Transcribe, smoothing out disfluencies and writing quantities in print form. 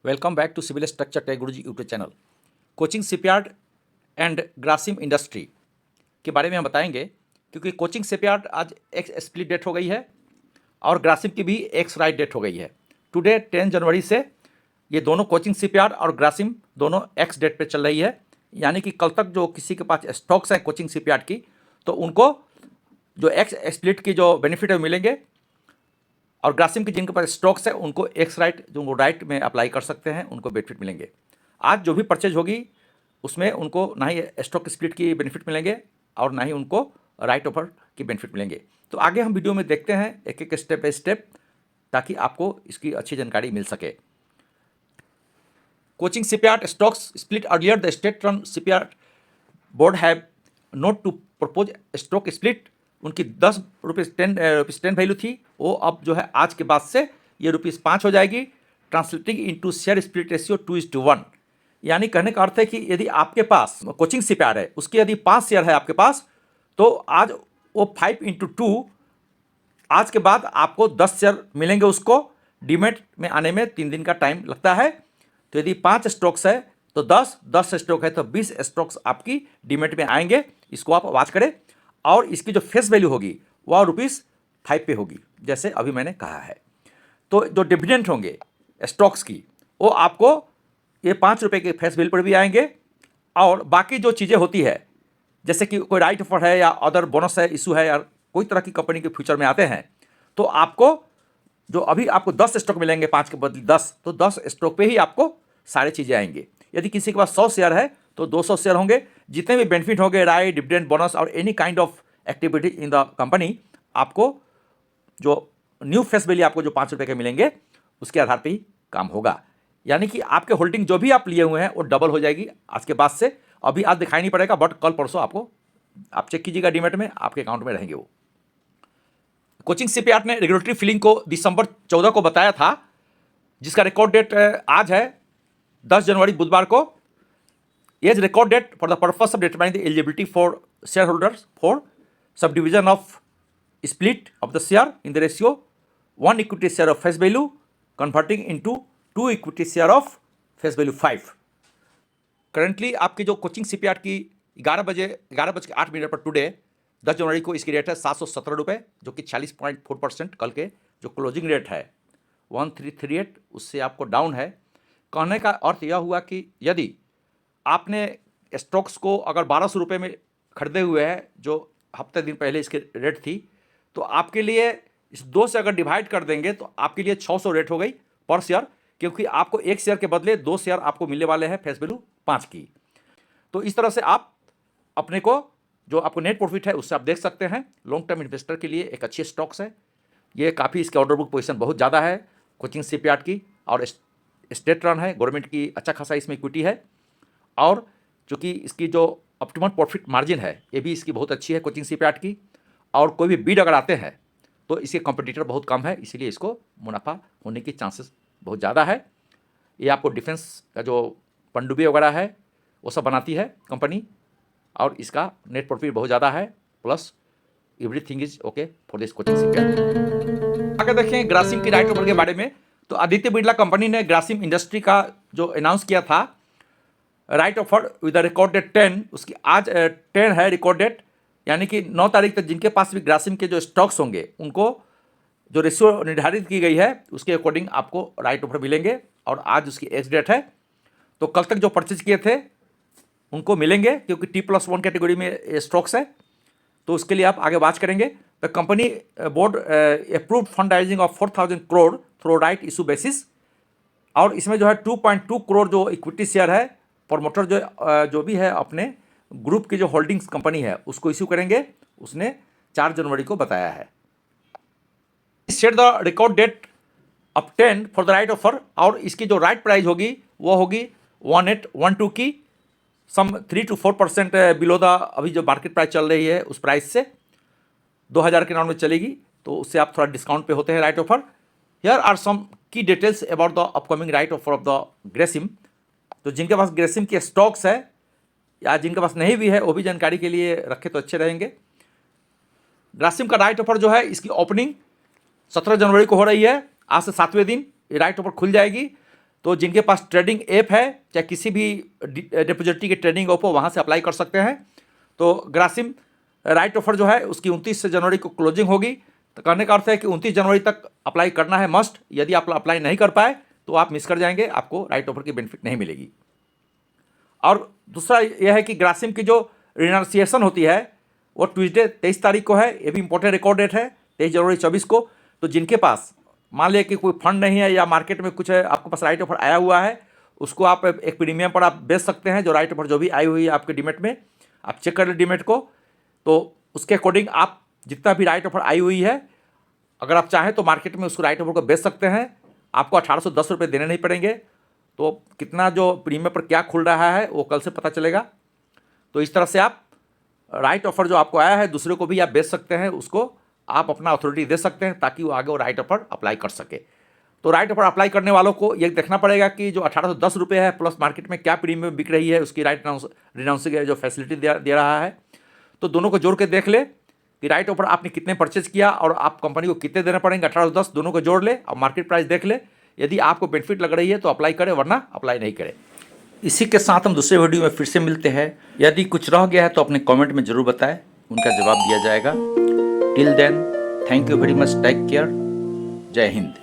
Welcome back to civil structure tech Guruji YouTube channel. Cochin shipyard and Grasim industry के बारे में हम बताएंगे, क्योंकि कोचिंग शिपयार्ड आज एक्स स्प्लिट डेट हो गई है और ग्रासिम की भी एक्स राइट डेट हो गई है। टुडे 10 जनवरी से ये दोनों कोचिंग शिपयार्ड और ग्रासिम दोनों एक्स डेट पे चल रही है, यानी कि कल तक जो किसी के पास स्टॉक्स हैं कोचिंग शिपयार्ड की, तो उनको जो एक्स स्प्लिट की जो बेनिफिट है मिलेंगे, और ग्रासिम के जिनके पास स्टॉक्स है उनको एक्स राइट जो वो राइट में अप्लाई कर सकते हैं, उनको बेनिफिट मिलेंगे। आज जो भी परचेज होगी उसमें उनको ना ही स्टॉक स्प्लिट की बेनिफिट मिलेंगे और ना ही उनको राइट ऑफर की बेनिफिट मिलेंगे। तो आगे हम वीडियो में देखते हैं एक एक स्टेप बाय स्टेप, ताकि आपको इसकी अच्छी जानकारी मिल सके। Cochin shipyard stocks split earlier, the state run shipyard board have note to propose stock split. उनकी 10 रुपीज़ 10 वैल्यू थी, वो अब जो है आज के बाद से ये ₹5 हो जाएगी। Translating into share split ratio 2:1, यानी कहने का अर्थ है कि यदि आपके पास कोचिंग शिपयार्ड है, उसके यदि 5 शेयर है आपके पास, तो आज वो 5:2, आज के बाद आपको 10 शेयर मिलेंगे। उसको डीमेट में आने में 3 दिन का टाइम लगता है। तो यदि 5 स्टॉक्स है तो 10 स्टॉक है तो 20 स्टॉक्स आपकी डीमेट में आएंगे। इसको आप वॉच करें, और इसकी जो फेस वैल्यू होगी वह ₹5 पे होगी, जैसे अभी मैंने कहा है। तो जो डिविडेंड होंगे स्टॉक्स की, वो आपको ये ₹5 के फेस वैल्यू पर भी आएंगे। और बाकी जो चीज़ें होती है, जैसे कि कोई राइट ऑफर है या अदर बोनस है, इशू है, या कोई तरह की कंपनी के फ्यूचर में आते हैं, तो आपको जो अभी आपको 10 स्टॉक मिलेंगे, 5 के बदले 10, तो 10 स्टॉक पे ही आपको सारी चीज़ें आएंगे। यदि किसी के पास 100 शेयर है तो 200 शेयर होंगे। जितने भी बेनिफिट होंगे, राइट, डिविडेंड, बोनस और any kind of activity in the company, आपको जो न्यू फेस वैल्यू आपको जो ₹5 के मिलेंगे, उसके आधार पे ही काम होगा। यानी कि आपके होल्डिंग जो भी आप लिए हुए हैं वो डबल हो जाएगी आज के बाद से। अभी आज दिखाई नहीं पड़ेगा, बट कल परसों आपको आप चेक कीजिएगा, डीमेट में आपके अकाउंट में रहेंगे वो। कोचिंग शिपयार्ड ने रेगुलेटरी फिलिंग को दिसंबर 14 को बताया था, जिसका रिकॉर्ड डेट आज है 10 जनवरी बुधवार को। As record date for the purpose of determining the eligibility for share holders for sub division of split of the share in the ratio 1 equity share of face value converting into 2 equity share of face value 5। Currently आपकी जो coaching shipyard की 11:08 पर today 10 जनवरी को इसकी rate है ₹717, जो कि 46.4%। कल के जो क्लोजिंग रेट है 1338, उससे आपको डाउन है। कहने का अर्थ यह हुआ कि यदि आपने स्टॉक्स को अगर ₹1200 में खरीदे हुए हैं, जो हफ्ते दिन पहले इसकी रेट थी, तो आपके लिए इस 2 से अगर डिवाइड कर देंगे तो आपके लिए 600 रेट हो गई पर शेयर, क्योंकि आपको 1 शेयर के बदले 2 शेयर आपको मिलने वाले हैं फेस वैल्यू 5 की। तो इस तरह से आप अपने को जो आपको नेट प्रॉफिट है उससे आप देख सकते हैं। लॉन्ग टर्म इन्वेस्टर के लिए एक अच्छी स्टॉक्स है ये। काफ़ी इसके ऑर्डर बुक पोजीशन बहुत ज़्यादा है कोचिंग शिपयार्ड की, और स्टेट रन है, गवर्नमेंट की अच्छा खासा इसमें इक्विटी है, और चूँकि इसकी जो ऑप्टिमम प्रॉफिट मार्जिन है ये भी इसकी बहुत अच्छी है कोचिंग शिपयार्ड की। और कोई भी बीड अगर आते हैं तो इसके कॉम्पिटिटर बहुत कम है, इसीलिए इसको मुनाफा होने की चांसेस बहुत ज़्यादा है। ये आपको डिफेंस का जो पनडुब्बी वगैरह है वो सब बनाती है कंपनी, और इसका नेट प्रॉफिट बहुत ज़्यादा है, plus everything is okay for this coaching shipyard. आगे देखें ग्रासिम की राइट ऑफर के बारे में, तो आदित्य बिरला कंपनी ने ग्रासिम इंडस्ट्री का जो अनाउंस किया था right offer with record date 10, उसकी आज 10 है रिकॉर्ड डेट, यानी कि 9 तारीख तक जिनके पास भी ग्रासिम के जो स्टॉक्स होंगे उनको जो रेशियो निर्धारित की गई है उसके अकॉर्डिंग आपको राइट ऑफर मिलेंगे, और आज उसकी एक्स डेट है। तो कल तक जो परचेज किए थे उनको मिलेंगे, क्योंकि T+1 कैटेगरी में स्टॉक्स है, तो उसके लिए आप आगे बात करेंगे। The company board approved fund rising of 4,000 crore through right issue basis, और इसमें जो है 2.2 करोड़ जो इक्विटी शेयर है, प्रमोटर जो भी है अपने ग्रुप की जो होल्डिंग्स कंपनी है उसको इशू करेंगे, उसने 4 जनवरी को बताया है। Set the record date of 10 for the right offer, और इसकी जो राइट प्राइस होगी वो होगी 1812 की, सम 3 to 4% बिलो द अभी जो मार्केट प्राइस चल रही है उस प्राइस से 2000 के राउंड में चलेगी, तो उससे आप थोड़ा डिस्काउंट पे होते हैं right offer. Here are some key details about the upcoming right offer of the Grasim. तो जिनके पास ग्रेसिम के स्टॉक्स है या जिनके पास नहीं भी है, वो भी जानकारी के लिए रखे तो अच्छे रहेंगे। ग्रासिम का राइट ऑफर जो है इसकी ओपनिंग 17 जनवरी को हो रही है। आज से 7वें दिन ये राइट ऑफर खुल जाएगी। तो जिनके पास ट्रेडिंग ऐप है, चाहे किसी भी डिपॉजिटरी के ट्रेडिंग ऐप हो, वहाँ से अप्लाई कर सकते हैं। तो ग्रासिम राइट ऑफर जो है उसकी 29 जनवरी को क्लोजिंग होगी। तो कहने का अर्थ है कि 29 जनवरी तक अप्लाई करना है मस्ट। यदि आप अप्लाई नहीं कर पाए तो आप मिस कर जाएंगे, आपको राइट ऑफर की बेनिफिट नहीं मिलेगी। और दूसरा यह है कि ग्रासिम की जो रिनाउंसिएशन होती है वो ट्यूसडे 23 तारीख को है। ये भी इंपॉर्टेंट रिकॉर्ड डेट है, 23 जनवरी 24 को। तो जिनके पास मान लिया कि कोई फंड नहीं है या मार्केट में कुछ है, आपके पास राइट ऑफर आया हुआ है, उसको आप एक प्रीमियम पर आप बेच सकते हैं। जो राइट ऑफर जो भी आई हुई है आपके डीमेट में, आप चेक कर लें डीमेट को, तो उसके अकॉर्डिंग आप जितना भी राइट ऑफर आई हुई है, अगर आप चाहें तो मार्केट में उसको राइट ऑफर को बेच सकते हैं। आपको 1810 रुपये देने नहीं पड़ेंगे। तो कितना जो प्रीमियम पर क्या खुल रहा है वो कल से पता चलेगा। तो इस तरह से आप राइट ऑफर जो आपको आया है दूसरे को भी आप बेच सकते हैं, उसको आप अपना अथॉरिटी दे सकते हैं ताकि वो आगे वो राइट ऑफर अप्लाई कर सके। तो राइट ऑफर अप्लाई करने वालों को ये देखना पड़ेगा कि जो 1810 रुपये है प्लस मार्केट में क्या प्रीमियम बिक रही है, उसकी राइट रिनाउंसिंग जो फैसिलिटी दे रहा है। तो दोनों को जोड़ के देख ले कि राइट ऑफर आपने कितने परचेज किया और आप कंपनी को कितने देने पड़ेंगे। 1810 दोनों को जोड़ ले और मार्केट प्राइस देख ले। यदि आपको बेनिफिट लग रही है तो अप्लाई करें, वरना अप्लाई नहीं करें। इसी के साथ हम दूसरे वीडियो में फिर से मिलते हैं। यदि कुछ रह गया है तो अपने कमेंट में ज़रूर बताएं, उनका जवाब दिया जाएगा। Till then, thank you very much, take care, जय हिंद।